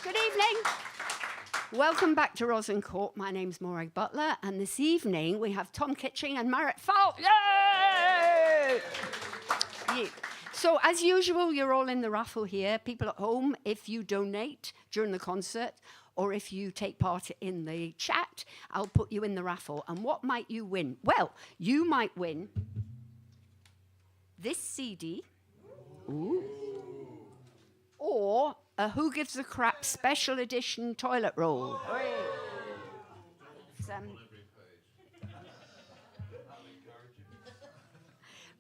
Good evening. Welcome back to Roslyn Court. My name's Marit Butler, and this evening we have Tom Kitching and Marit Falt. Yay! Yeah. So, as usual, you're all in the raffle here. People at home, if you donate during the concert, or if you take part in the chat, I'll put you in the raffle. And what might you win? Well, you might win this CD. Ooh. Or a Who Gives a Crap special edition toilet roll.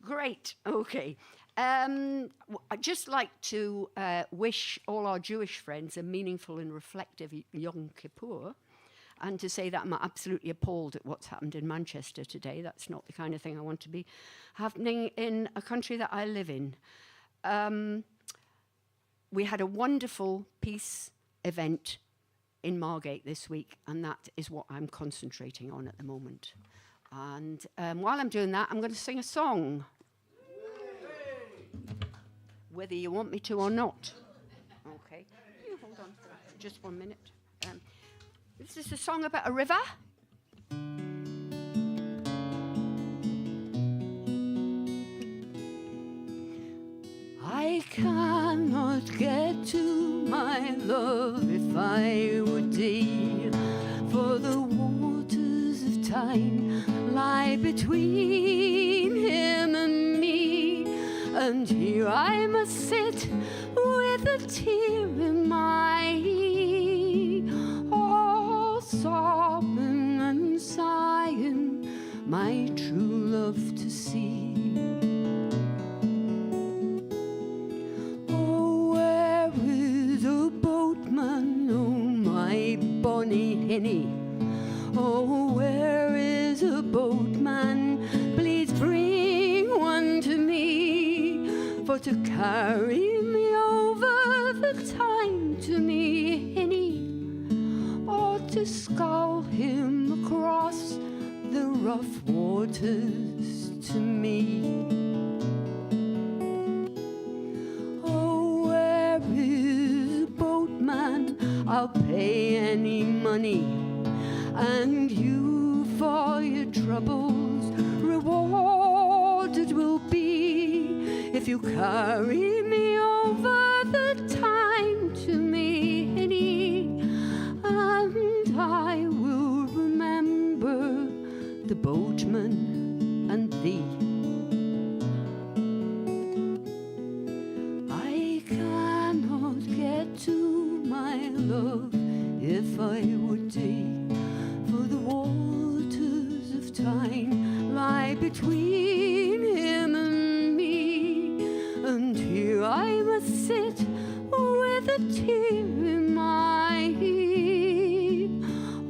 Great, okay. I'd just like to wish all our Jewish friends a meaningful and reflective Yom Kippur, and to say that I'm absolutely appalled at what's happened in Manchester today. That's not the kind of thing I want to be happening in a country that I live in. We had a wonderful peace event in Margate this week, and that is what I'm concentrating on at the moment. And while I'm doing that, I'm going to sing a song. Whether you want me to or not. Okay. You hold on for just 1 minute. This is a song about a river. I cannot get to my love if I would deal, for the waters of time lie between him and me, and here I must sit with a tear in my eye, all sobbing and sighing, my true love to see. Bonnie Henny, oh, where is a boatman? Please bring one to me, for to carry me over the time to me, Henny, or to scull him across the rough waters to me. Oh, where is a boatman? I'll pay any money, and you for your troubles rewarded will be, if you carry me over the time to me, Henny, and I will remember the boatman and thee. I cannot get to my love if I would dig, for the waters of time lie between him and me, and here I must sit with a tear in my eye,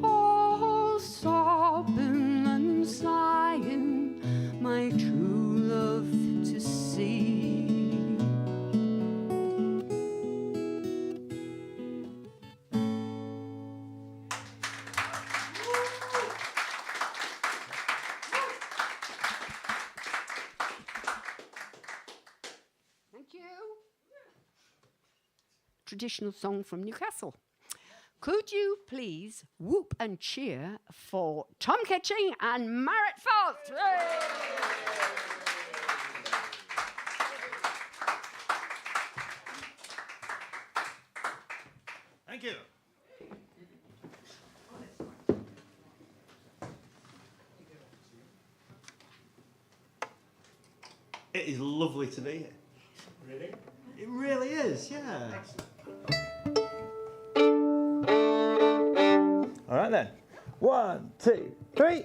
all sobbing and sighing, my true love to see. Traditional song from Newcastle. Could you please whoop and cheer for Tom Kitching and Marit Falt? Thank you. It is lovely to be here. Really? It really is, yeah. All right then. 1, 2, 3.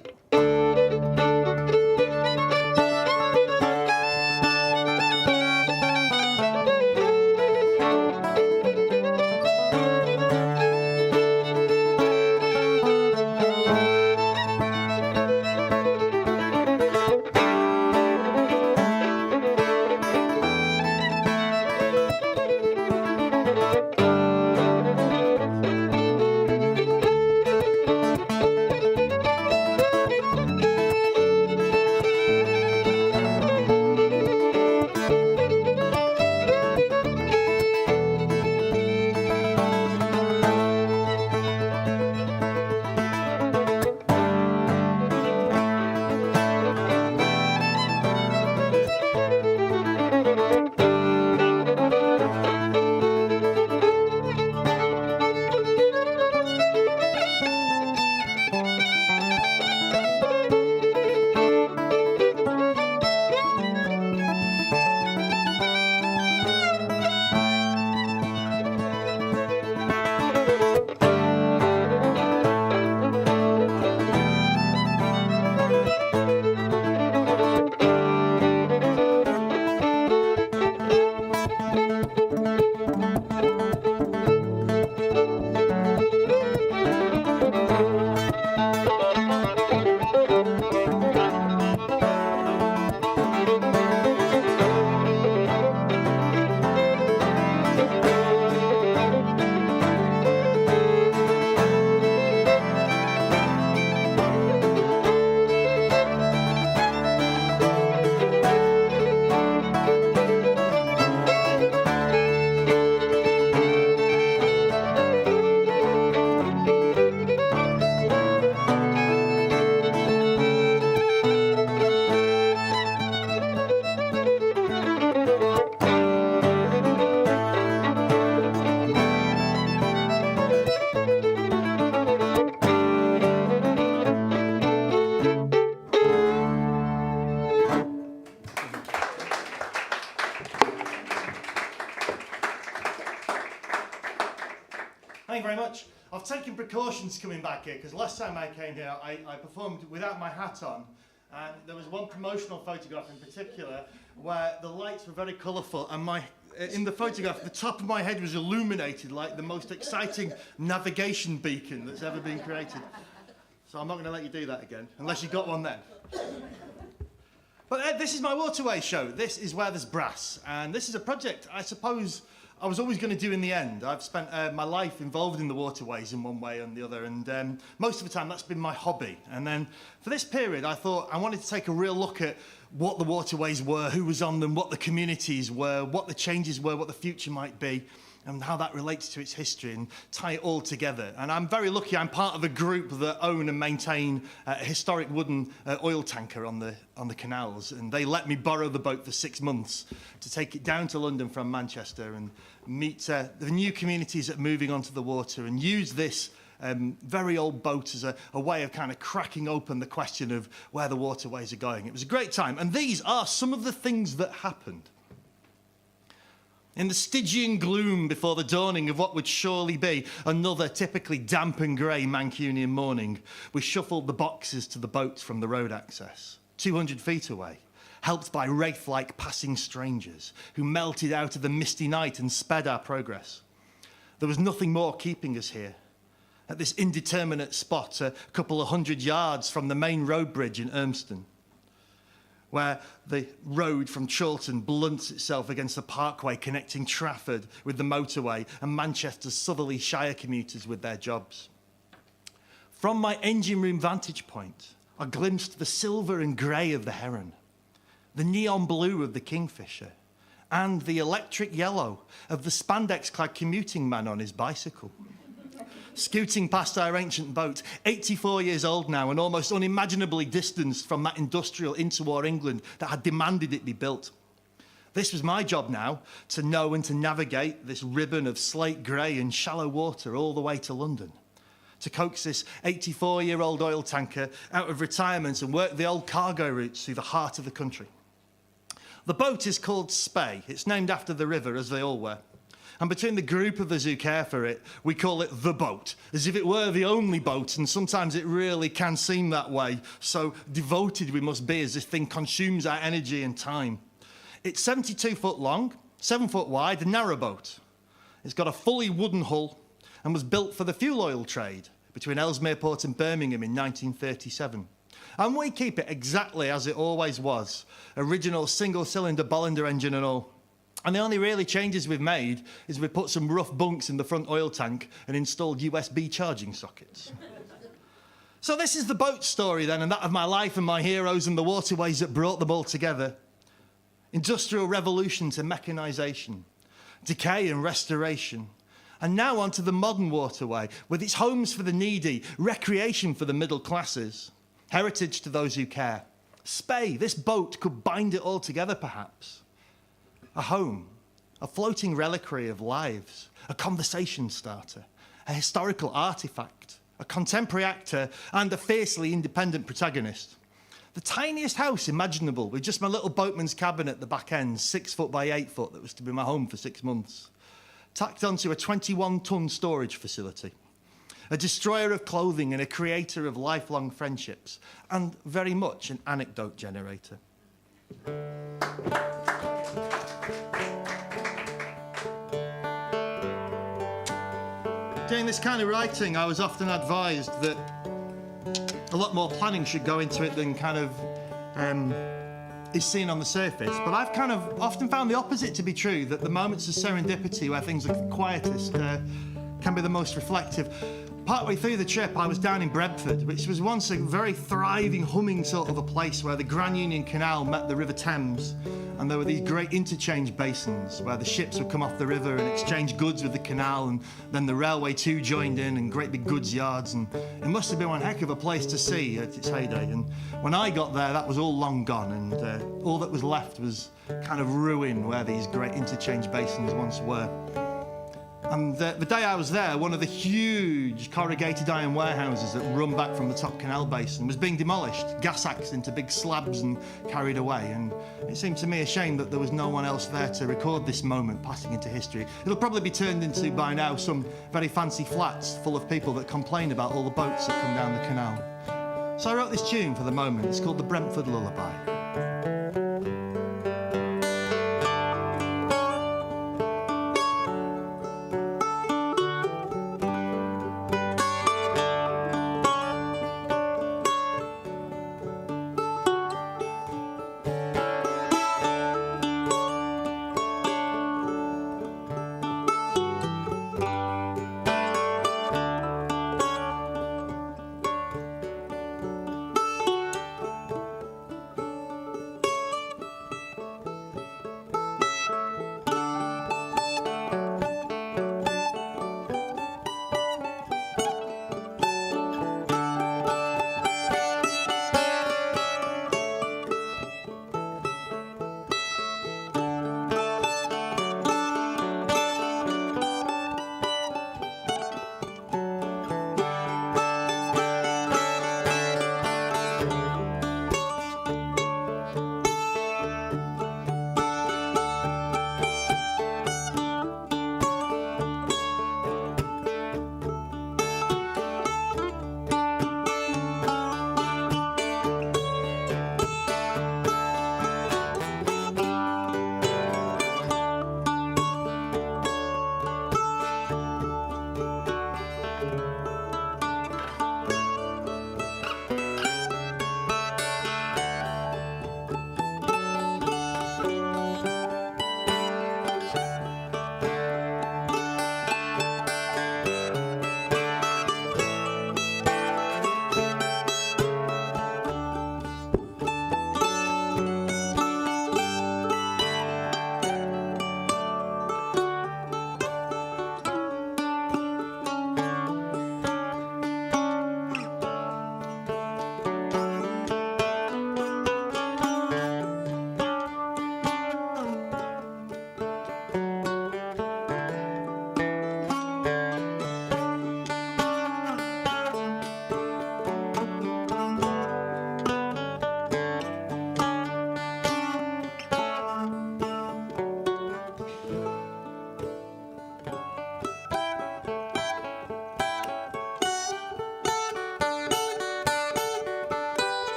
taken precautions coming back here, because last time I came here, I performed without my hat on, and there was one promotional photograph in particular where the lights were very colourful, and in the photograph, the top of my head was illuminated like the most exciting navigation beacon that's ever been created. So I'm not going to let you do that again, unless you got one then. But this is my waterways show. This is where there's brass, and this is a project I suppose I was always going to do in the end. I've spent my life involved in the waterways in one way or the other, and most of the time that's been my hobby. And then for this period, I thought I wanted to take a real look at what the waterways were, who was on them, what the communities were, what the changes were, what the future might be, and how that relates to its history, and tie it all together. And I'm very lucky I'm part of a group that own and maintain a historic wooden oil tanker on the canals, and they let me borrow the boat for 6 months to take it down to London from Manchester and meet the new communities that are moving onto the water, and use this very old boat as a way of kind of cracking open the question of where the waterways are going. It was a great time, and these are some of the things that happened. In the Stygian gloom before the dawning of what would surely be another typically damp and grey Mancunian morning, we shuffled the boxes to the boats from the road access, 200 feet away, helped by wraith-like passing strangers who melted out of the misty night and sped our progress. There was nothing more keeping us here, at this indeterminate spot a couple of 100 yards from the main road bridge in Urmston, where the road from Chorlton blunts itself against the parkway connecting Trafford with the motorway and Manchester's southerly Shire commuters with their jobs. From my engine room vantage point, I glimpsed the silver and grey of the heron, the neon blue of the kingfisher, and the electric yellow of the spandex-clad commuting man on his bicycle. Scooting past our ancient boat, 84 years old now and almost unimaginably distanced from that industrial interwar England that had demanded it be built. This was my job now, to know and to navigate this ribbon of slate grey and shallow water all the way to London, to coax this 84-year-old oil tanker out of retirement and work the old cargo routes through the heart of the country. The boat is called Spey. It's named after the river, as they all were. And between the group of us who care for it, we call it the boat, as if it were the only boat, and sometimes it really can seem that way, so devoted we must be as this thing consumes our energy and time. It's 72 foot long, 7 foot wide, a narrow boat. It's got a fully wooden hull and was built for the fuel oil trade between Ellesmere Port and Birmingham in 1937. And we keep it exactly as it always was, original single-cylinder Bollinger engine and all. And the only really changes we've made is we put some rough bunks in the front oil tank and installed USB charging sockets. So this is the boat story then, and that of my life and my heroes and the waterways that brought them all together. Industrial revolution to mechanisation, decay and restoration, and now onto the modern waterway with its homes for the needy, recreation for the middle classes, heritage to those who care. Spey, this boat could bind it all together perhaps. A home, a floating reliquary of lives, a conversation starter, a historical artefact, a contemporary actor, and a fiercely independent protagonist. The tiniest house imaginable, with just my little boatman's cabin at the back end, 6 foot by 8 foot, that was to be my home for 6 months. Tacked onto a 21-ton storage facility. A destroyer of clothing and a creator of lifelong friendships, and very much an anecdote generator. Doing this kind of writing, I was often advised that a lot more planning should go into it than kind of is seen on the surface. But I've kind of often found the opposite to be true, that the moments of serendipity where things are quietest can be the most reflective. Partway through the trip, I was down in Brentford, which was once a very thriving, humming sort of a place where the Grand Union Canal met the River Thames, and there were these great interchange basins where the ships would come off the river and exchange goods with the canal, and then the railway too joined in, and great big goods yards, and it must have been one heck of a place to see at its heyday. And when I got there, that was all long gone, and all that was left was kind of ruin where these great interchange basins once were. And the day I was there, one of the huge corrugated iron warehouses that run back from the top canal basin was being demolished, gas-axed into big slabs and carried away. And it seemed to me a shame that there was no one else there to record this moment passing into history. It'll probably be turned into, by now, some very fancy flats full of people that complain about all the boats that come down the canal. So I wrote this tune for the moment. It's called the Brentford Lullaby.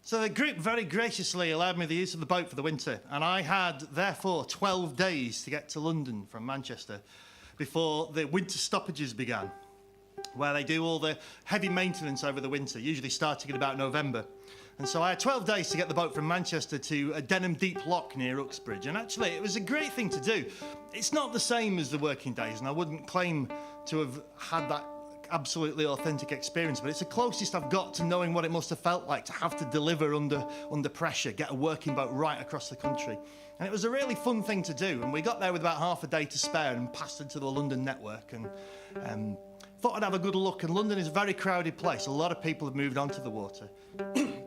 So the group very graciously allowed me the use of the boat for the winter, and I had, therefore, 12 days to get to London from Manchester before the winter stoppages began, where they do all the heavy maintenance over the winter, usually starting in about November. And so I had 12 days to get the boat from Manchester to a Denham Deep Lock near Uxbridge, and actually it was a great thing to do. It's not the same as the working days, and I wouldn't claim to have had that absolutely authentic experience, but it's the closest I've got to knowing what it must have felt like to have to deliver under pressure, get a working boat right across the country. And it was a really fun thing to do, and we got there with about half a day to spare and passed into the London network, and thought I'd have a good look. And London is a very crowded place. A lot of people have moved onto the water.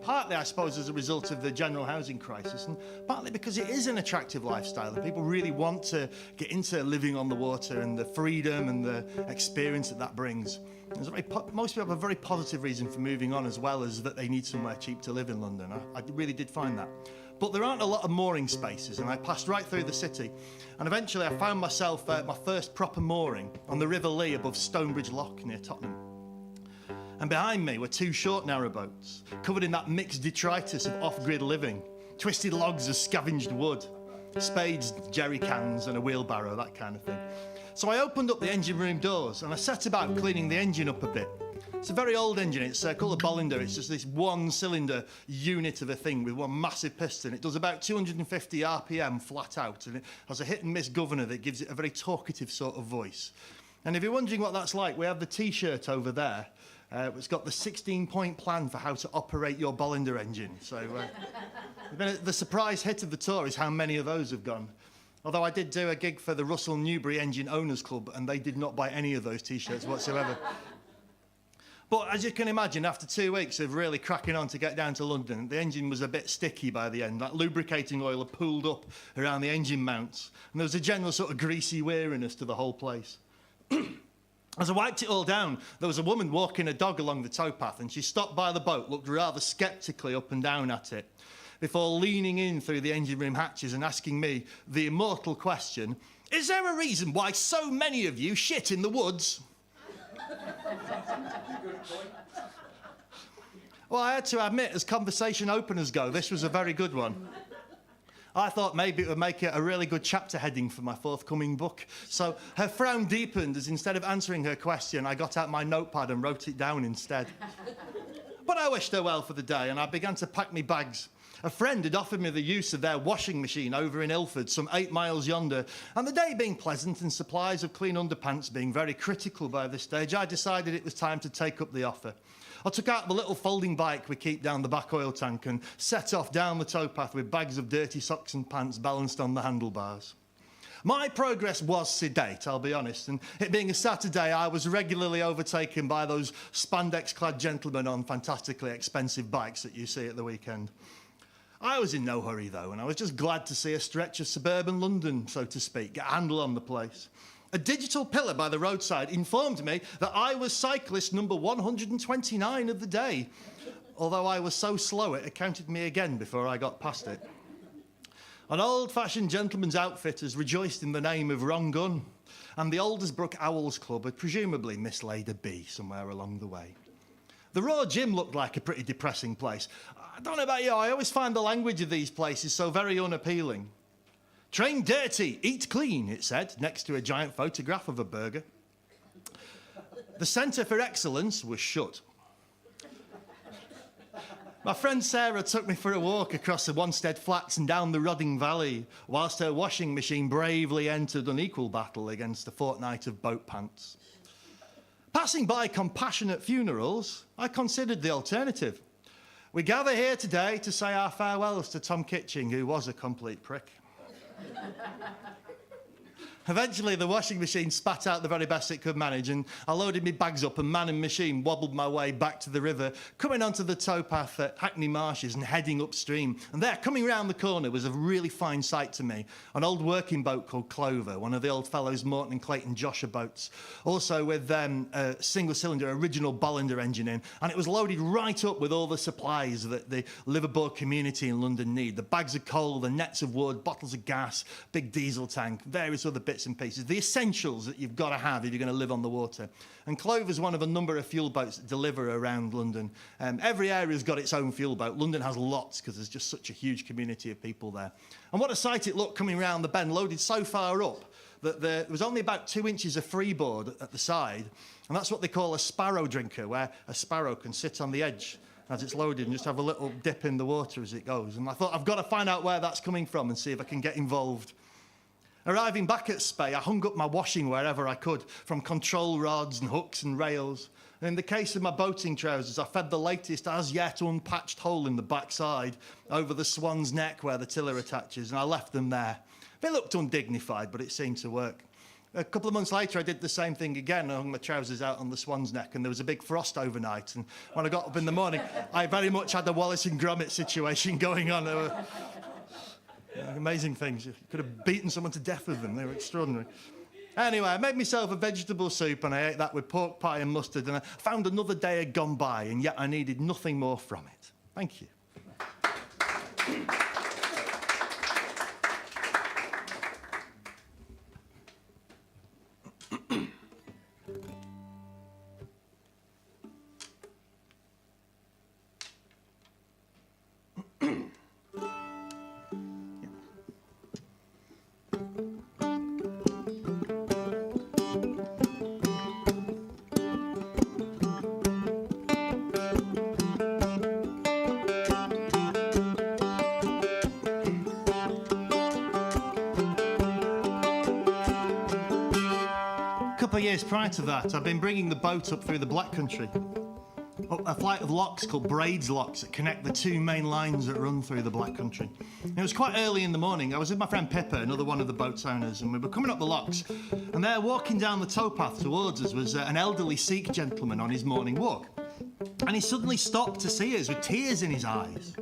Partly, I suppose, as a result of the general housing crisis, and partly because it is an attractive lifestyle and people really want to get into living on the water and the freedom and the experience that that brings. There's most people have a very positive reason for moving on, as well as that they need somewhere cheap to live in London. I really did find that. But there aren't a lot of mooring spaces, and I passed right through the city. And eventually I found myself at my first proper mooring on the River Lee above Stonebridge Lock near Tottenham. And behind me were two short narrowboats, covered in that mixed detritus of off-grid living, twisted logs of scavenged wood, spades, jerry cans and a wheelbarrow, that kind of thing. So I opened up the engine room doors and I set about cleaning the engine up a bit. It's a very old engine. It's called a Bollinger. It's just this one-cylinder unit of a thing with one massive piston. It does about 250 RPM flat out, and it has a hit-and-miss governor that gives it a very talkative sort of voice. And if you're wondering what that's like, we have the T-shirt over there. It's got the 16-point plan for how to operate your Bollinger engine. So the surprise hit of the tour is how many of those have gone. Although I did do a gig for the Russell Newbury Engine Owners Club, and they did not buy any of those T-shirts whatsoever. But as you can imagine, after 2 weeks of really cracking on to get down to London, the engine was a bit sticky by the end. That lubricating oil had pooled up around the engine mounts, and there was a general sort of greasy weariness to the whole place. As I wiped it all down, there was a woman walking a dog along the towpath, and she stopped by the boat, looked rather sceptically up and down at it, before leaning in through the engine room hatches and asking me the immortal question, "Is there a reason why so many of you shit in the woods?" Well, I had to admit, as conversation openers go, this was a very good one. I thought maybe it would make it a really good chapter heading for my forthcoming book. So her frown deepened as instead of answering her question, I got out my notepad and wrote it down instead. But I wished her well for the day, and I began to pack me bags. A friend had offered me the use of their washing machine over in Ilford, some 8 miles yonder, and the day being pleasant and supplies of clean underpants being very critical by this stage, I decided it was time to take up the offer. I took out the little folding bike we keep down the back oil tank and set off down the towpath with bags of dirty socks and pants balanced on the handlebars. My progress was sedate, I'll be honest, and it being a Saturday, I was regularly overtaken by those spandex-clad gentlemen on fantastically expensive bikes that you see at the weekend. I was in no hurry, though, and I was just glad to see a stretch of suburban London, so to speak, get a handle on the place. A digital pillar by the roadside informed me that I was cyclist number 129 of the day, although I was so slow it accounted me again before I got past it. An old-fashioned gentleman's outfitters rejoiced in the name of Wrong Gun, and the Aldersbrook Owls Club had presumably mislaid a B somewhere along the way. The Raw Gym looked like a pretty depressing place. I don't know about you, I always find the language of these places so very unappealing. "Train dirty, eat clean," it said, next to a giant photograph of a burger. The Centre for Excellence was shut. My friend Sarah took me for a walk across the Wanstead Flats and down the Rodding Valley, whilst her washing machine bravely entered unequal battle against a fortnight of boat pants. Passing by compassionate funerals, I considered the alternative. We gather here today to say our farewells to Tom Kitching, who was a complete prick. Eventually, the washing machine spat out the very best it could manage, and I loaded my bags up and man and machine wobbled my way back to the river, coming onto the towpath at Hackney Marshes and heading upstream. And there, coming round the corner, was a really fine sight to me. An old working boat called Clover, one of the old fellows Morton and Clayton Joshua boats, also with a single-cylinder original Bollinger engine in, and it was loaded right up with all the supplies that the liveaboard community in London need. The bags of coal, the nets of wood, bottles of gas, big diesel tank, various other bits and pieces, the essentials that you've got to have if you're going to live on the water. And Clover's one of a number of fuel boats that deliver around London. Every area's got its own fuel boat. London has lots because there's just such a huge community of people there. And what a sight it looked coming round the bend, loaded so far up that there was only about 2 inches of freeboard at the side, and that's what they call a sparrow drinker, where a sparrow can sit on the edge as it's loaded and just have a little dip in the water as it goes. And I thought, I've got to find out where that's coming from and see if I can get involved. Arriving back at Spey, I hung up my washing wherever I could, from control rods and hooks and rails. And in the case of my boating trousers, I fed the latest as yet unpatched hole in the backside over the swan's neck where the tiller attaches, and I left them there. They looked undignified, but it seemed to work. A couple of months later, I did the same thing again. I hung my trousers out on the swan's neck, and there was a big frost overnight. And when I got up in the morning, I very much had the Wallace and Gromit situation going on. There were amazing things. You could have beaten someone to death with them. They were extraordinary. Anyway, I made myself a vegetable soup, and I ate that with pork pie and mustard, and I found another day had gone by, and yet I needed nothing more from it. Thank you. couple of years prior to that, I've been bringing the boat up through the Black Country. Up a flight of locks called Braids Locks that connect the two main lines that run through the Black Country. And it was quite early in the morning. I was with my friend Pippa, another one of the boat's owners, and we were coming up the locks. And there, walking down the towpath towards us, was an elderly Sikh gentleman on his morning walk. And he suddenly stopped to see us with tears in his eyes.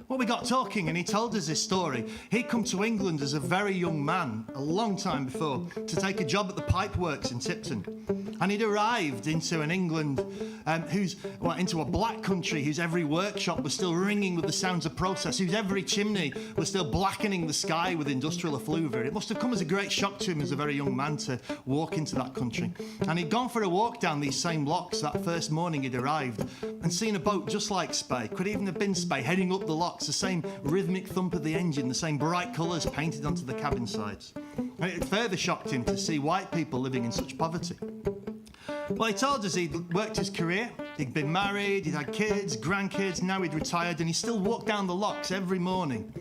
Well, we got talking and he told us this story. He'd come to England as a very young man, a long time before, to take a job at the pipe works in Tipton. And he'd arrived into an England into a black country whose every workshop was still ringing with the sounds of process, whose every chimney was still blackening the sky with industrial effluvia. It must have come as a great shock to him as a very young man to walk into that country. And he'd gone for a walk down these same locks that first morning he'd arrived and seen a boat just like Spey, could even have been Spey, heading up the locks, the same rhythmic thump of the engine, the same bright colours painted onto the cabin sides. And it further shocked him to see white people living in such poverty. Well, he told us he'd worked his career, he'd been married, he'd had kids, grandkids, now he'd retired, and he still walked down the locks every morning,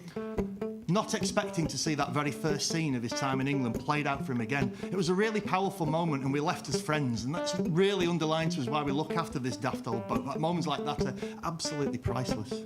not expecting to see that very first scene of his time in England played out for him again. It was a really powerful moment, and we left as friends, and that's really underlined to us why we look after this daft old boat. Like, moments like that are absolutely priceless.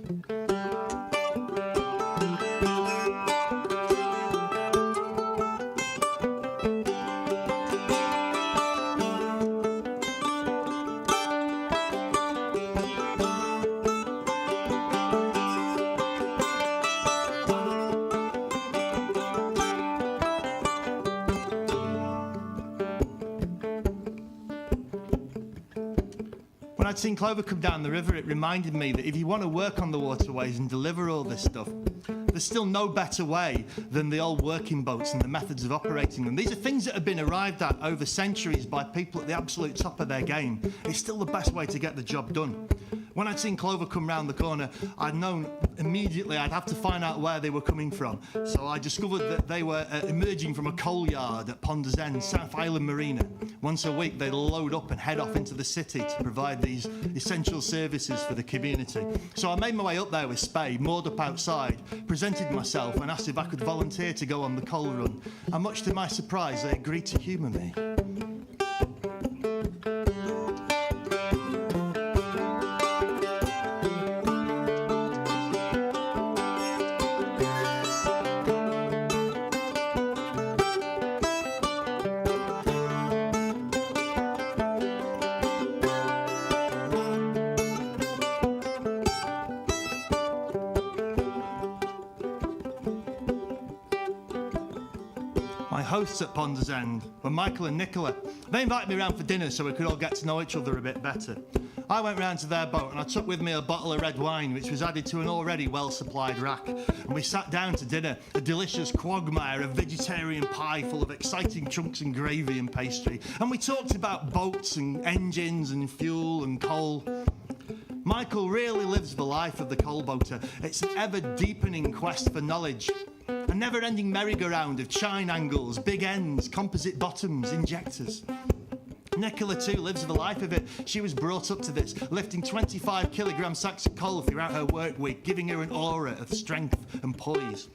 When I'd seen Clover come down the river, it reminded me that if you want to work on the waterways and deliver all this stuff, there's still no better way than the old working boats and the methods of operating them. These are things that have been arrived at over centuries by people at the absolute top of their game. It's still the best way to get the job done. When I'd seen Clover come round the corner, I'd known immediately I'd have to find out where they were coming from. So I discovered that they were emerging from a coal yard at Ponders End, South Island Marina. Once a week, they'd load up and head off into the city to provide these essential services for the community. So I made my way up there with Spey, moored up outside, presented myself and asked if I could volunteer to go on the coal run. And much to my surprise, they agreed to humour me. My hosts at Ponders End were Michael and Nicola. They invited me round for dinner so we could all get to know each other a bit better. I went round to their boat and I took with me a bottle of red wine which was added to an already well-supplied rack. And we sat down to dinner, a delicious quagmire of vegetarian pie full of exciting chunks and gravy and pastry. And we talked about boats and engines and fuel and coal. Michael really lives the life of the coal boater. It's an ever-deepening quest for knowledge. A never-ending merry-go-round of chine angles, big ends, composite bottoms, injectors. Nicola, too, lives the life of it. She was brought up to this, lifting 25-kilogram sacks of coal throughout her work week, giving her an aura of strength and poise.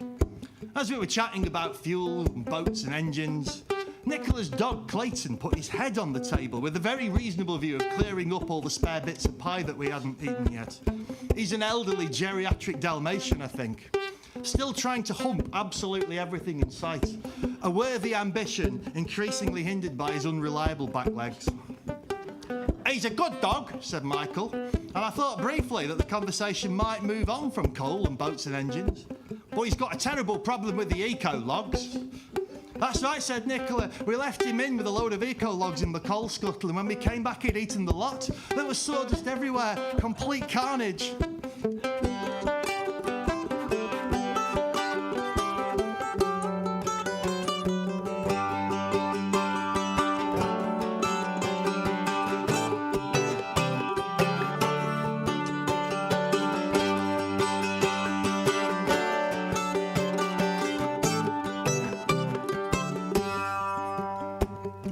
As we were chatting about fuel and boats and engines, Nicola's dog, Clayton, put his head on the table with a very reasonable view of clearing up all the spare bits of pie that we hadn't eaten yet. He's an elderly geriatric Dalmatian, I think. Still trying to hump absolutely everything in sight. A worthy ambition, increasingly hindered by his unreliable back legs. He's a good dog, said Michael, and I thought briefly that the conversation might move on from coal and boats and engines. But he's got a terrible problem with the eco-logs. That's right, said Nicola. We left him in with a load of eco-logs in the coal scuttle, and when we came back he'd eaten the lot. There was sawdust everywhere, complete carnage.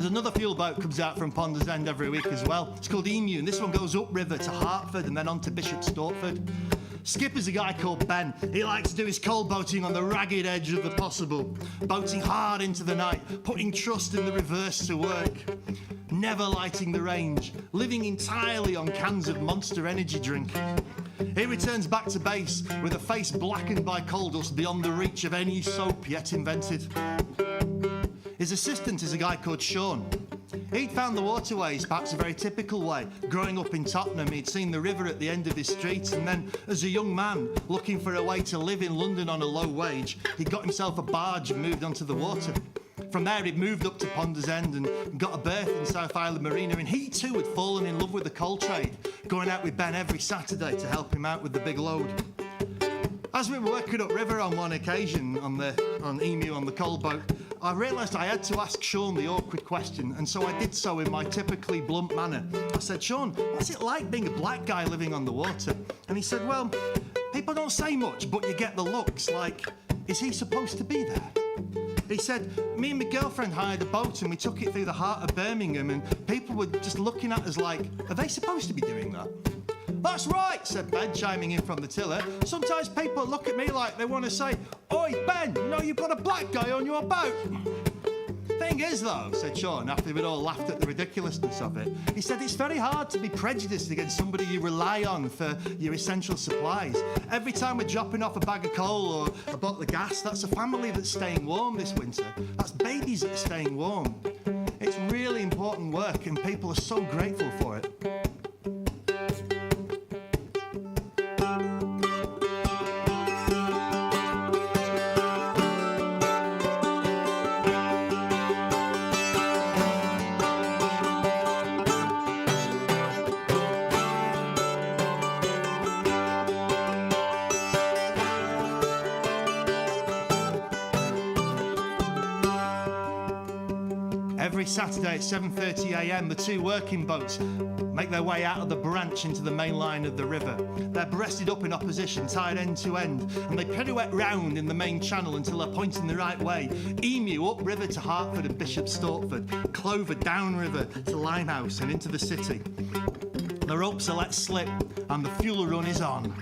Another fuel boat comes out from Ponders End every week as well. It's called Emu, and this one goes upriver to Hertford and then on to Bishop Stortford. Skipper's a guy called Ben. He likes to do his coal boating on the ragged edge of the possible, boating hard into the night, putting trust in the reverse to work, never lighting the range, living entirely on cans of Monster energy drink. He returns back to base with a face blackened by coal dust beyond the reach of any soap yet invented. His assistant is a guy called Sean. He'd found the waterways perhaps a very typical way. Growing up in Tottenham, he'd seen the river at the end of his street, and then as a young man looking for a way to live in London on a low wage, he got himself a barge and moved onto the water. From there, he'd moved up to Ponder's End and got a berth in South Island Marina, and he too had fallen in love with the coal trade, going out with Ben every Saturday to help him out with the big load. As we were working upriver on one occasion on Emu on the coal boat, I realised I had to ask Sean the awkward question, and so I did so in my typically blunt manner. I said, "Sean, what's it like being a black guy living on the water?" And he said, "Well, people don't say much, but you get the looks, like, is he supposed to be there?" He said, "Me and my girlfriend hired a boat and we took it through the heart of Birmingham, and people were just looking at us like, are they supposed to be doing that?" "That's right," said Ben, chiming in from the tiller. "Sometimes people look at me like they want to say, 'Oi, Ben, you know you've got a black guy on your boat.'" "Thing is, though," said Sean, after we'd all laughed at the ridiculousness of it, he said, "it's very hard to be prejudiced against somebody you rely on for your essential supplies. Every time we're dropping off a bag of coal or a bottle of gas, that's a family that's staying warm this winter. That's babies that are staying warm. It's really important work, and people are so grateful for it." Every Saturday at 7:30 a.m, the two working boats make their way out of the branch into the main line of the river. They're breasted up in opposition, tied end to end, and they pirouette round in the main channel until they're pointing the right way. Emu upriver to Hertford and Bishop Stortford, Clover downriver to Limehouse and into the city. The ropes are let slip and the fuel run is on.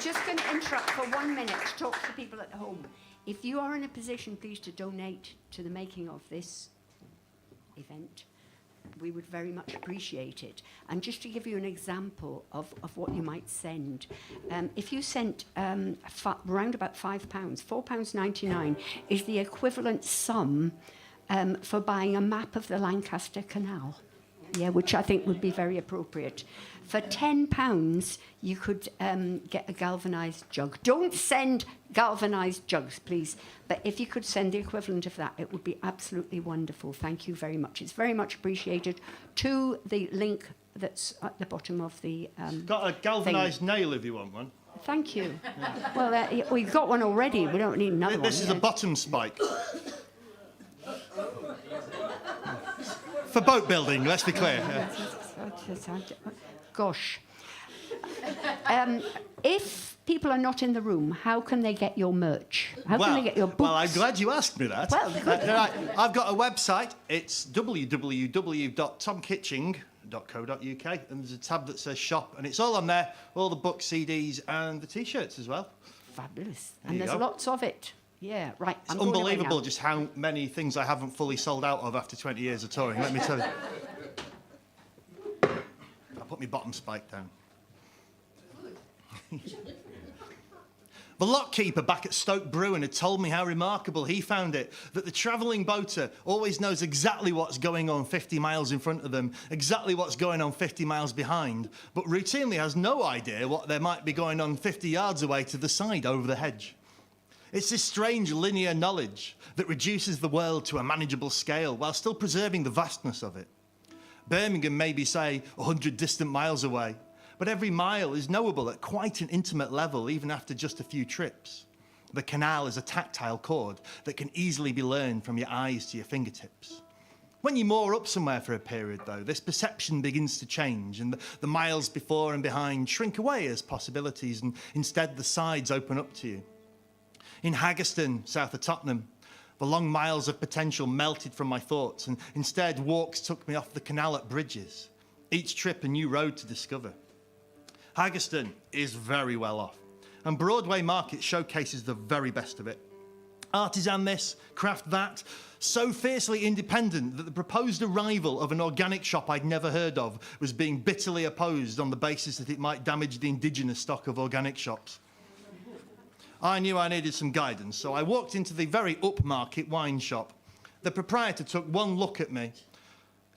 just going to interrupt for 1 minute to talk to people at home. If you are in a position, please, to donate to the making of this event, we would very much appreciate it. And just to give you an example of what you might send, if you sent round about £5, £4.99 is the equivalent sum for buying a map of the Lancaster Canal. Yeah, which I think would be very appropriate. For £10, you could get a galvanised jug. Don't send galvanised jugs, please. But if you could send the equivalent of that, it would be absolutely wonderful. Thank you very much. It's very much appreciated. To the link that's at the bottom of the Got a galvanised nail if you want one. Thank you. Yeah. Well, we've got one already. We don't need another one. This is a bottom spike. For boat building, let's be clear. Yeah. Gosh. If people are not in the room, how can they get your merch? How can they get your books? Well, I'm glad you asked me that. Well, good. Right, I've got a website. It's www.tomkitching.co.uk, and there's a tab that says shop, and it's all on there, all the books, CDs, and the T-shirts as well. Fabulous. And there's lots of it. Yeah, right. It's unbelievable just how many things I haven't fully sold out of after 20 years of touring, let me tell you. I'll put my bottom spike down. The lockkeeper back at Stoke Bruin had told me how remarkable he found it, that the travelling boater always knows exactly what's going on 50 miles in front of them, exactly what's going on 50 miles behind, but routinely has no idea what there might be going on 50 yards away to the side over the hedge. It's this strange linear knowledge that reduces the world to a manageable scale while still preserving the vastness of it. Birmingham may be, say, 100 distant miles away, but every mile is knowable at quite an intimate level, even after just a few trips. The canal is a tactile chord that can easily be learned from your eyes to your fingertips. When you moor up somewhere for a period, though, this perception begins to change, and the miles before and behind shrink away as possibilities, and instead the sides open up to you. In Haggerston, south of Tottenham, the long miles of potential melted from my thoughts, and instead walks took me off the canal at Bridges. Each trip a new road to discover. Haggerston is very well off, and Broadway Market showcases the very best of it. Artisan this, craft that, so fiercely independent that the proposed arrival of an organic shop I'd never heard of was being bitterly opposed on the basis that it might damage the indigenous stock of organic shops. I knew I needed some guidance, so I walked into the very upmarket wine shop. The proprietor took one look at me.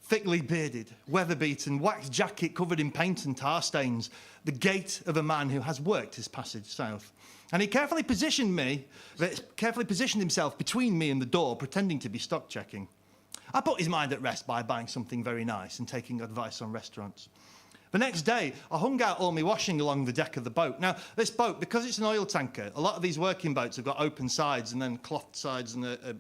Thickly bearded, weather-beaten, waxed jacket covered in paint and tar stains, the gait of a man who has worked his passage south. And he carefully positioned himself between me and the door, pretending to be stock checking. I put his mind at rest by buying something very nice and taking advice on restaurants. The next day, I hung out all my washing along the deck of the boat. Now, this boat, because it's an oil tanker, a lot of these working boats have got open sides and then clothed sides and a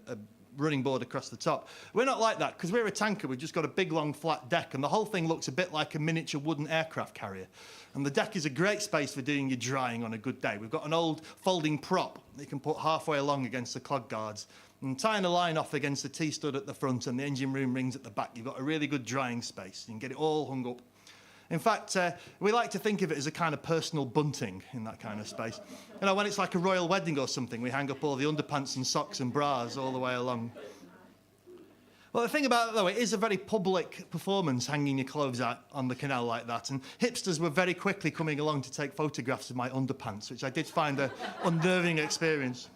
running board across the top. We're not like that, because we're a tanker. We've just got a big, long, flat deck, and the whole thing looks a bit like a miniature wooden aircraft carrier. And the deck is a great space for doing your drying on a good day. We've got an old folding prop that you can put halfway along against the clog guards, and tying a line off against the T-stud at the front and the engine room rings at the back. You've got a really good drying space. You can get it all hung up. In fact, we like to think of it as a kind of personal bunting in that kind of space. You know, when it's like a royal wedding or something, we hang up all the underpants and socks and bras all the way along. Well, the thing about it, though, it is a very public performance, hanging your clothes out on the canal like that, and hipsters were very quickly coming along to take photographs of my underpants, which I did find an unnerving experience.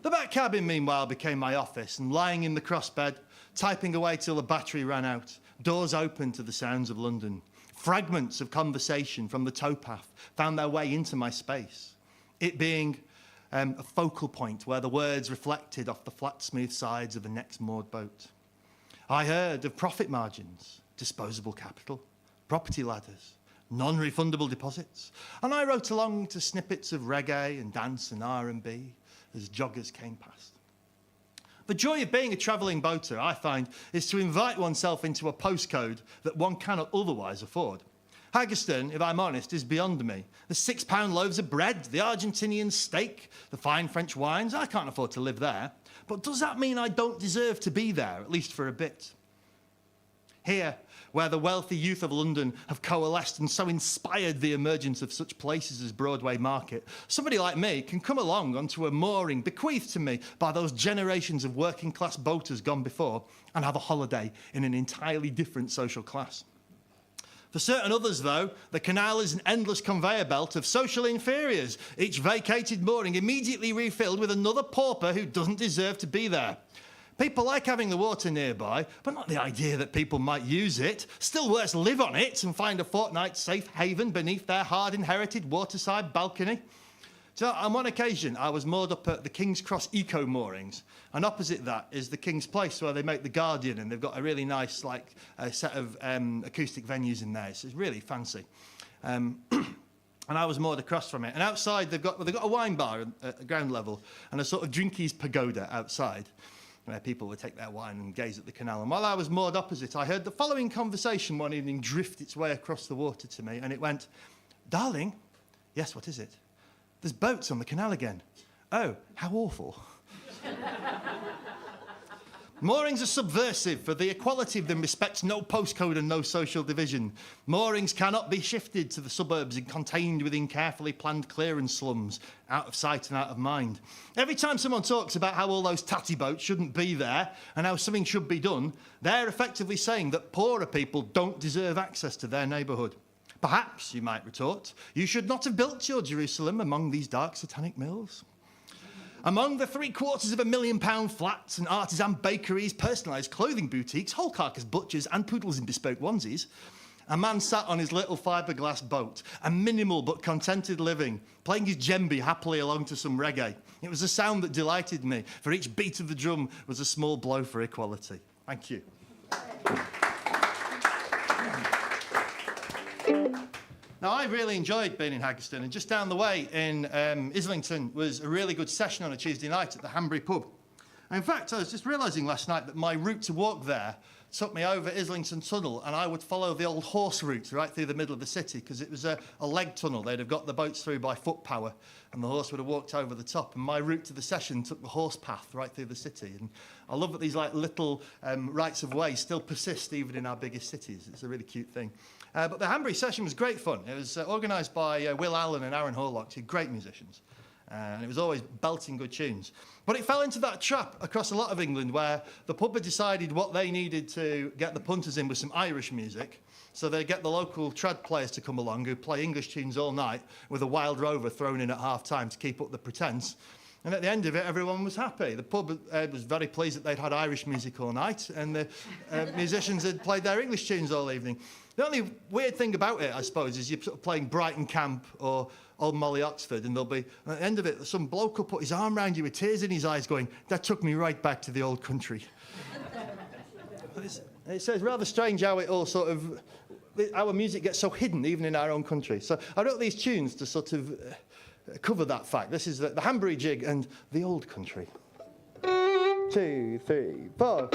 The back cabin, meanwhile, became my office, and lying in the crossbed, typing away till the battery ran out, doors open to the sounds of London. Fragments of conversation from the towpath found their way into my space, it being a focal point where the words reflected off the flat, smooth sides of the next moored boat. I heard of profit margins, disposable capital, property ladders, non-refundable deposits, and I wrote along to snippets of reggae and dance and R&B as joggers came past. The joy of being a travelling boater, I find, is to invite oneself into a postcode that one cannot otherwise afford. Haggerston, if I'm honest, is beyond me. The £6 loaves of bread, the Argentinian steak, the fine French wines, I can't afford to live there. But does that mean I don't deserve to be there, at least for a bit? Here, where the wealthy youth of London have coalesced and so inspired the emergence of such places as Broadway Market, somebody like me can come along onto a mooring bequeathed to me by those generations of working-class boaters gone before and have a holiday in an entirely different social class. For certain others, though, the canal is an endless conveyor belt of social inferiors, each vacated mooring immediately refilled with another pauper who doesn't deserve to be there. People like having the water nearby, but not the idea that people might use it. Still worse, live on it and find a fortnight's safe haven beneath their hard-inherited waterside balcony. So on one occasion, I was moored up at the King's Cross Eco Moorings, and opposite that is the King's Place, where they make the Guardian, and they've got a really nice set of acoustic venues in there. So it's really fancy. And I was moored across from it. And outside, they've got a wine bar at ground level and a sort of drinkies pagoda outside, where people would take their wine and gaze at the canal. And while I was moored opposite, I heard the following conversation one evening drift its way across the water to me, and it went, "Darling, yes, what is it? There's boats on the canal again. Oh, how awful." Moorings are subversive, for the equality of them respects no postcode and no social division. Moorings cannot be shifted to the suburbs and contained within carefully planned clearance slums, out of sight and out of mind. Every time someone talks about how all those tatty boats shouldn't be there and how something should be done, they're effectively saying that poorer people don't deserve access to their neighbourhood. Perhaps, you might retort, you should not have built your Jerusalem among these dark satanic mills. Among the £750,000 flats and artisan bakeries, personalised clothing boutiques, whole carcass butchers and poodles in bespoke onesies, a man sat on his little fiberglass boat, a minimal but contented living, playing his djembe happily along to some reggae. It was a sound that delighted me, for each beat of the drum was a small blow for equality. Thank you. Now, I really enjoyed being in Haggerston, and just down the way in Islington was a really good session on a Tuesday night at the Hanbury pub. And in fact, I was just realising last night that my route to walk there took me over Islington Tunnel, and I would follow the old horse route right through the middle of the city, because it was a leg tunnel. They'd have got the boats through by foot power, and the horse would have walked over the top. And my route to the session took the horse path right through the city. And I love that these little rights of way still persist even in our biggest cities. It's a really cute thing. But the Hanbury session was great fun. It was organised by Will Allen and Aaron Horlock, two great musicians. And it was always belting good tunes. But it fell into that trap across a lot of England where the pub had decided what they needed to get the punters in with some Irish music. So they get the local trad players to come along who play English tunes all night with a Wild Rover thrown in at half-time to keep up the pretence. And at the end of it, everyone was happy. The pub was very pleased that they'd had Irish music all night, and the musicians had played their English tunes all evening. The only weird thing about it, I suppose, is you're sort of playing Brighton Camp or Old Molly Oxford, and there'll be, at the end of it, some bloke will put his arm round you with tears in his eyes going, "That took me right back to the old country." It says rather strange how it all sort of, our music gets so hidden even in our own country. So I wrote these tunes to sort of cover that fact. This is the Hanbury Jig and the old country. 2, 3, 4.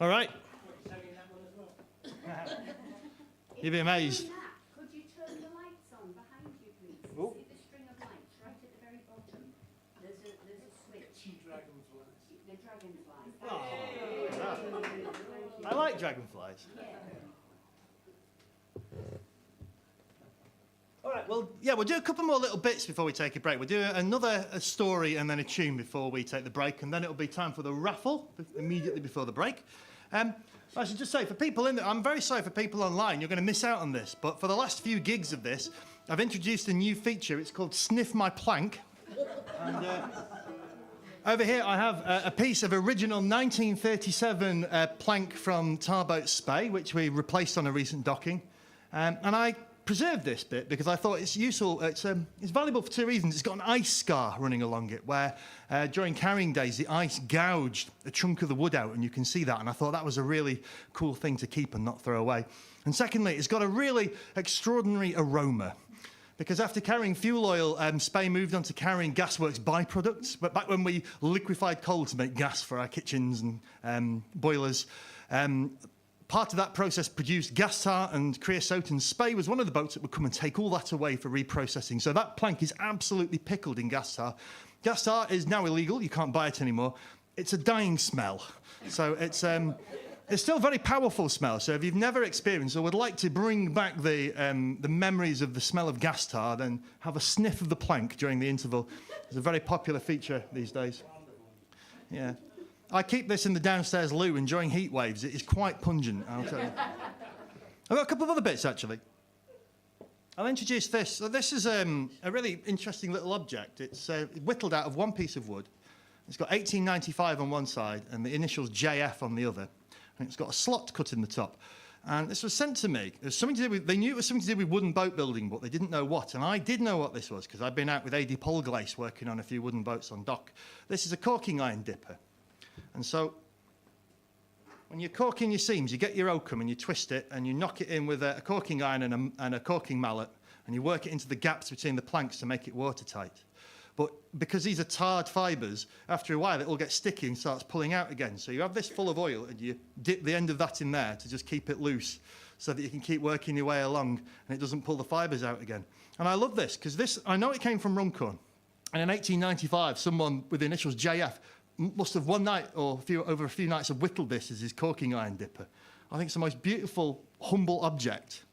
All right. You'd be amazed. Could you turn the lights on behind you, please? Oh. See the string of lights right at the very bottom? There's a switch. The dragonflies. I like dragonflies. All right, well, yeah, we'll do a couple more little bits before we take a break. We'll do a story and then a tune before we take the break, and then it'll be time for the raffle immediately before the break. I should just say, for people in there, I'm very sorry for people online, you're going to miss out on this, but for the last few gigs of this, I've introduced a new feature. It's called Sniff My Plank. And over here I have a piece of original 1937 plank from Tarboat Spey, which we replaced on a recent docking. And I preserved this bit because I thought it's useful. It's valuable for two reasons. It's got an ice scar running along it where during carrying days the ice gouged a chunk of the wood out, and you can see that, and I thought that was a really cool thing to keep and not throw away. And secondly, it's got a really extraordinary aroma because after carrying fuel oil, Spey moved on to carrying gasworks byproducts. But back when we liquefied coal to make gas for our kitchens and boilers, part of that process produced gas tar and creosote, and Spey was one of the boats that would come and take all that away for reprocessing. So that plank is absolutely pickled in gas tar. Gas tar is now illegal. You can't buy it anymore. It's a dying smell. So it's still a very powerful smell. So if you've never experienced or would like to bring back the memories of the smell of gas tar, then have a sniff of the plank during the interval. It's a very popular feature these days. Yeah. I keep this in the downstairs loo, and during heat waves, it is quite pungent, I'll tell you. I've got a couple of other bits, actually. I'll introduce this. So this is a really interesting little object. It's whittled out of one piece of wood. It's got 1895 on one side and the initials JF on the other. And it's got a slot cut in the top. And this was sent to me. It was something to do with, they knew it was something to do with wooden boat building, but they didn't know what. And I did know what this was, because I'd been out with A.D. Polglace working on a few wooden boats on dock. This is a corking iron dipper. And so when you're corking your seams, you get your oakum and you twist it and you knock it in with a corking iron and a corking mallet, and you work it into the gaps between the planks to make it watertight. But because these are tarred fibres, after a while it all gets sticky and starts pulling out again. So you have this full of oil and you dip the end of that in there to just keep it loose so that you can keep working your way along and it doesn't pull the fibres out again. And I love this because this, I know it came from Runcorn. And in 1895, someone with the initials JF must have one night or over a few nights have whittled this as his corking iron dipper. I think it's the most beautiful, humble object.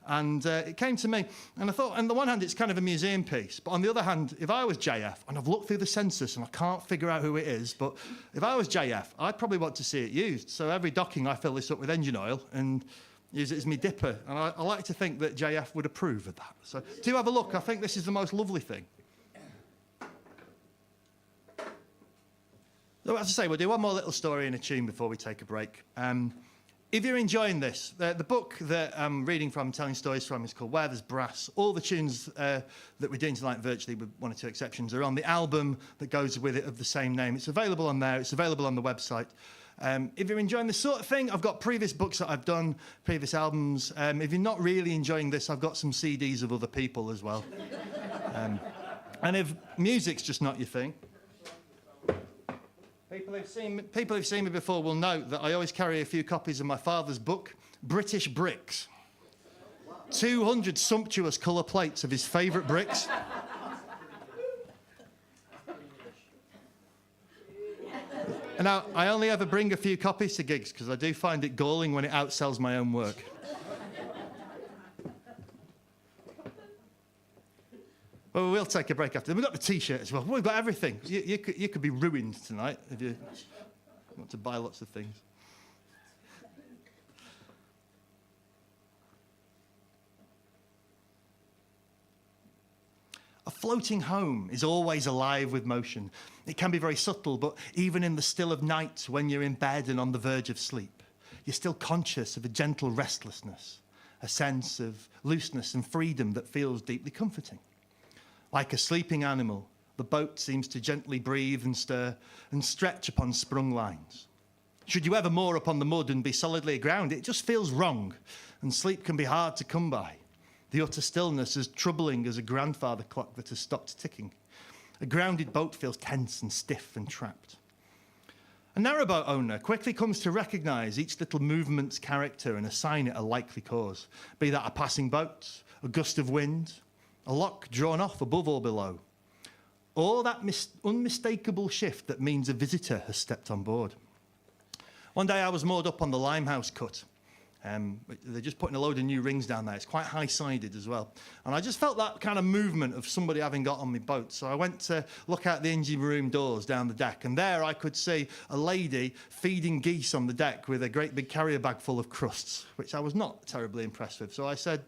And it came to me, and I thought, on the one hand, it's kind of a museum piece, but on the other hand, if I was JF, and I've looked through the census and I can't figure out who it is, but if I was JF, I'd probably want to see it used. So every docking, I fill this up with engine oil and use it as my dipper. And I like to think that JF would approve of that. So do have a look. I think this is the most lovely thing. So as I say, we'll do one more little story and a tune before we take a break. If you're enjoying this, the book that I'm reading from, telling stories from, is called Where There's Brass. All the tunes that we're doing tonight, virtually with one or two exceptions, are on the album that goes with it of the same name. It's available on there. It's available on the website. If you're enjoying this sort of thing, I've got previous books that I've done, previous albums. If you're not really enjoying this, I've got some CDs of other people as well. And if music's just not your thing, people who've seen me before will note that I always carry a few copies of my father's book, British Bricks. 200 sumptuous colour plates of his favourite bricks. And now, I only ever bring a few copies to gigs because I do find it galling when it outsells my own work. Well, we'll take a break after. We've got the T-shirt as well. We've got everything. You could be ruined tonight if you want to buy lots of things. A floating home is always alive with motion. It can be very subtle, but even in the still of night, when you're in bed and on the verge of sleep, you're still conscious of a gentle restlessness, a sense of looseness and freedom that feels deeply comforting. Like a sleeping animal, the boat seems to gently breathe and stir and stretch upon sprung lines. Should you ever moor upon the mud and be solidly aground, it just feels wrong, and sleep can be hard to come by. The utter stillness is troubling as a grandfather clock that has stopped ticking. A grounded boat feels tense and stiff and trapped. A narrowboat owner quickly comes to recognise each little movement's character and assign it a likely cause, be that a passing boat, a gust of wind, a lock drawn off above or below, or that unmistakable shift that means a visitor has stepped on board. One day I was moored up on the Limehouse Cut. They're just putting a load of new rings down there. It's quite high-sided as well. And I just felt that kind of movement of somebody having got on my boat. So I went to look out the engine room doors down the deck, and there I could see a lady feeding geese on the deck with a great big carrier bag full of crusts, which I was not terribly impressed with. So I said,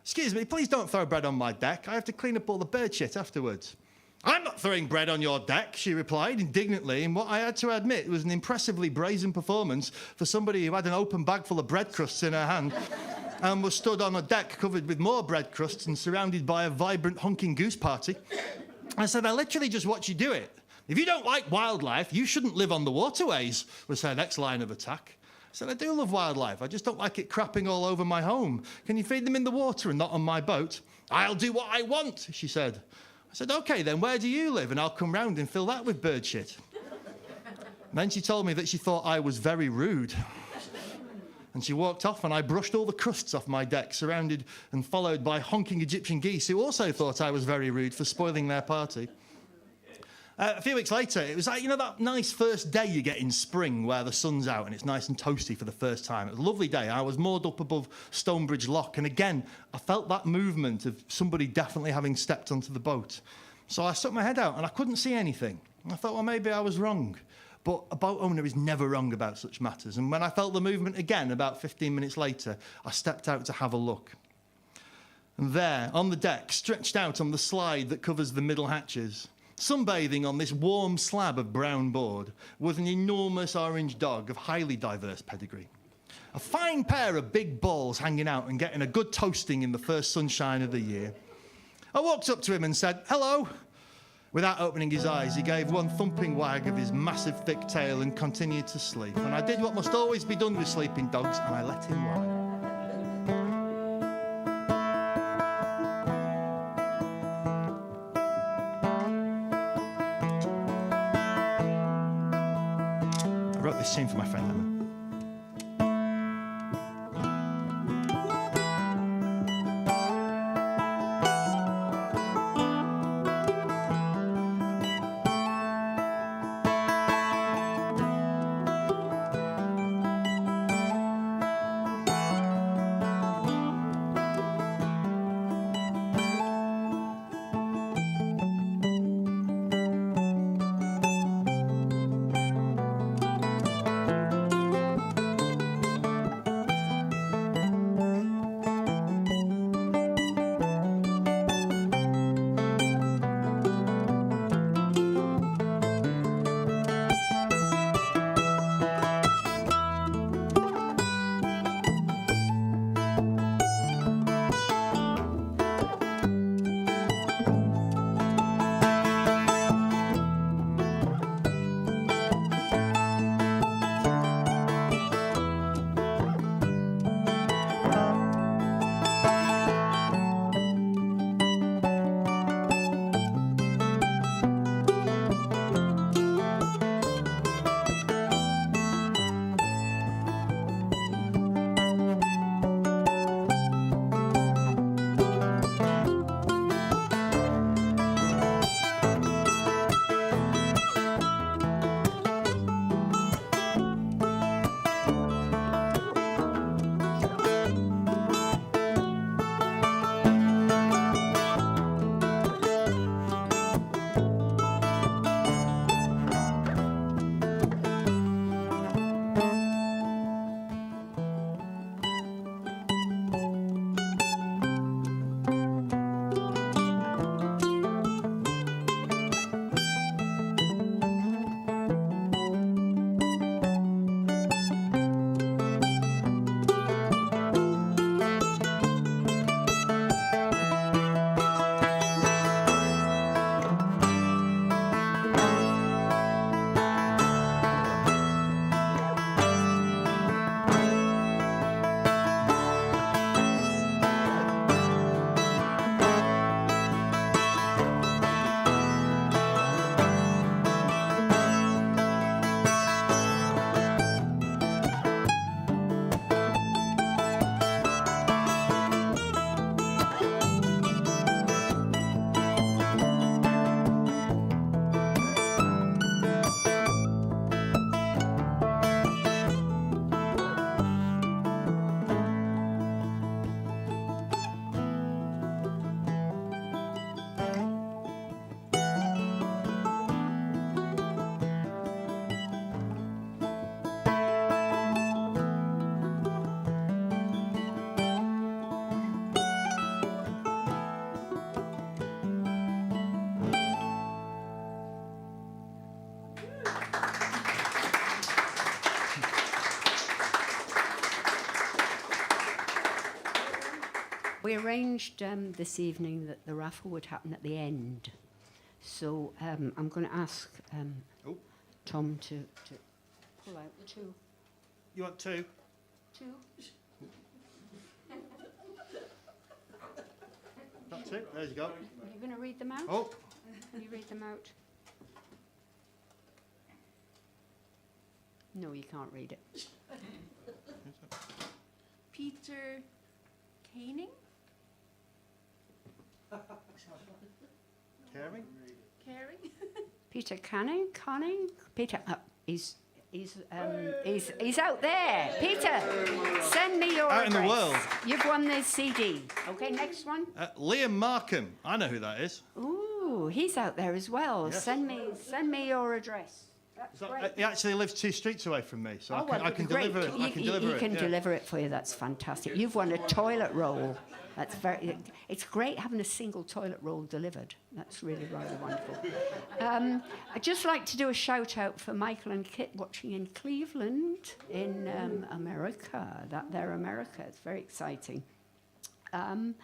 excuse me, please don't throw bread on my deck. I have to clean up all the bird shit afterwards. I'm not throwing bread on your deck, she replied indignantly, and what I had to admit was an impressively brazen performance for somebody who had an open bag full of bread crusts in her hand and was stood on a deck covered with more bread crusts and surrounded by a vibrant honking goose party. I said, I literally just watch you do it. If you don't like wildlife, you shouldn't live on the waterways, was her next line of attack. I said, I do love wildlife, I just don't like it crapping all over my home. Can you feed them in the water and not on my boat? I'll do what I want, she said. I said, OK, then where do you live? And I'll come round and fill that with bird shit. And then she told me that she thought I was very rude. And she walked off, and I brushed all the crusts off my deck, surrounded and followed by honking Egyptian geese who also thought I was very rude for spoiling their party. A few weeks later, it was like, you know, that nice first day you get in spring where the sun's out and it's nice and toasty for the first time. It was a lovely day. I was moored up above Stonebridge Lock, and again, I felt that movement of somebody definitely having stepped onto the boat. So I stuck my head out and I couldn't see anything. I thought, well, maybe I was wrong. But a boat owner is never wrong about such matters. And when I felt the movement again, about 15 minutes later, I stepped out to have a look. And there, on the deck, stretched out on the slide that covers the middle hatches, sunbathing on this warm slab of brown board, was an enormous orange dog of highly diverse pedigree. A fine pair of big balls hanging out and getting a good toasting in the first sunshine of the year. I walked up to him and said, hello. Without opening his eyes, he gave one thumping wag of his massive thick tail and continued to sleep. And I did what must always be done with sleeping dogs, and I let him lie. I wrote this tune for my friend Emma. we arranged this evening that the raffle would happen at the end. So I'm going to ask Tom to pull out the two. You want two? Two? Not two. There you go. Are you going to read them out? Oh. Can you read them out? No, you can't read it. Peter Caning? Caring? Caring? Peter Canning? Peter, he's out there. Peter, send me your Out address. in the world. You've won this CD. Okay, next one. Liam Markham. I know who that is. Ooh, he's out there as well. Yes. Send me your address. That's great. He actually lives 2 streets away from me, so Oh, I can great. deliver it. I can deliver he it. can yeah. deliver it for you. That's fantastic. You've won a toilet roll. That's very. It's great having a single toilet roll delivered. That's really rather wonderful. I'd just like to do a shout out for Michael and Kit watching in Cleveland, in America. They're America. It's very exciting. Can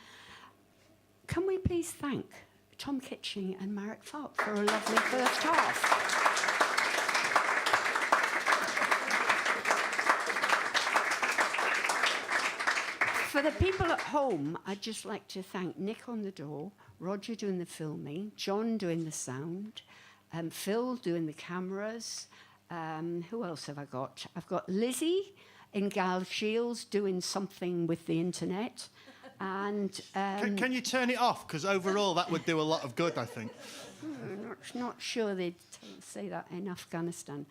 we please thank Tom Kitching and Marit Falt for a lovely first half? For the people at home, I'd just like to thank Nick on the door, Roger doing the filming, John doing the sound, Phil doing the cameras. Who else have I got? I've got Lizzie in Gal Shields doing something with the internet. And Can you turn it off? Because overall, that would do a lot of good, I think. not sure they'd say that in Afghanistan.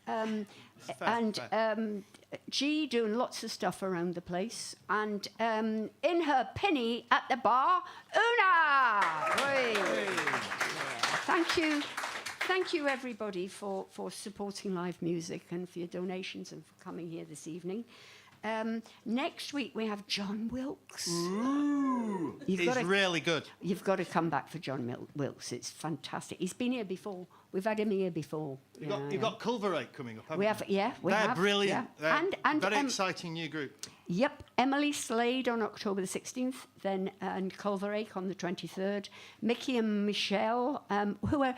Fair. G doing lots of stuff around the place, and in her penny at the bar, Una. Hey. Yeah. Thank you everybody for supporting live music and for your donations and for coming here this evening. Next week we have John Wilkes. Ooh, he's really good. You've got to come back for John Wilkes. It's fantastic. He's been here before. We've had him here before. You've got Culverate coming up, haven't We have, yeah, we have. They're brilliant. Yeah. They're And very exciting new group. Yep, Emily Slade on October the 16th, then and Culverake on the 23rd. Mickey and Michelle, who are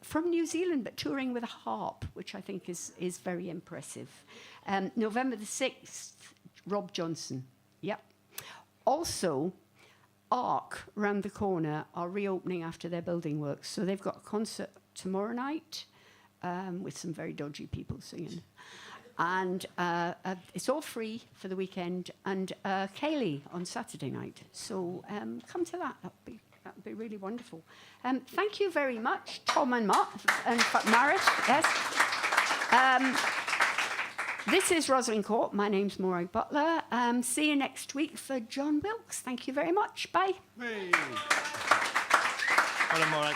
from New Zealand but touring with a harp, which I think is very impressive. November the 6th, Rob Johnson. Yep. Also, Arc, round the corner, are reopening after their building works. So they've got a concert tomorrow night with some very dodgy people singing. And it's all free for the weekend. And Kaylee on Saturday night. So come to that. That would be really wonderful. Thank you very much, Tom and Marit. Yes. This is Rosalind Court. My name's Maureen Butler. See you next week for John Wilkes. Thank you very much. Bye. Hey. Hello, Maureen.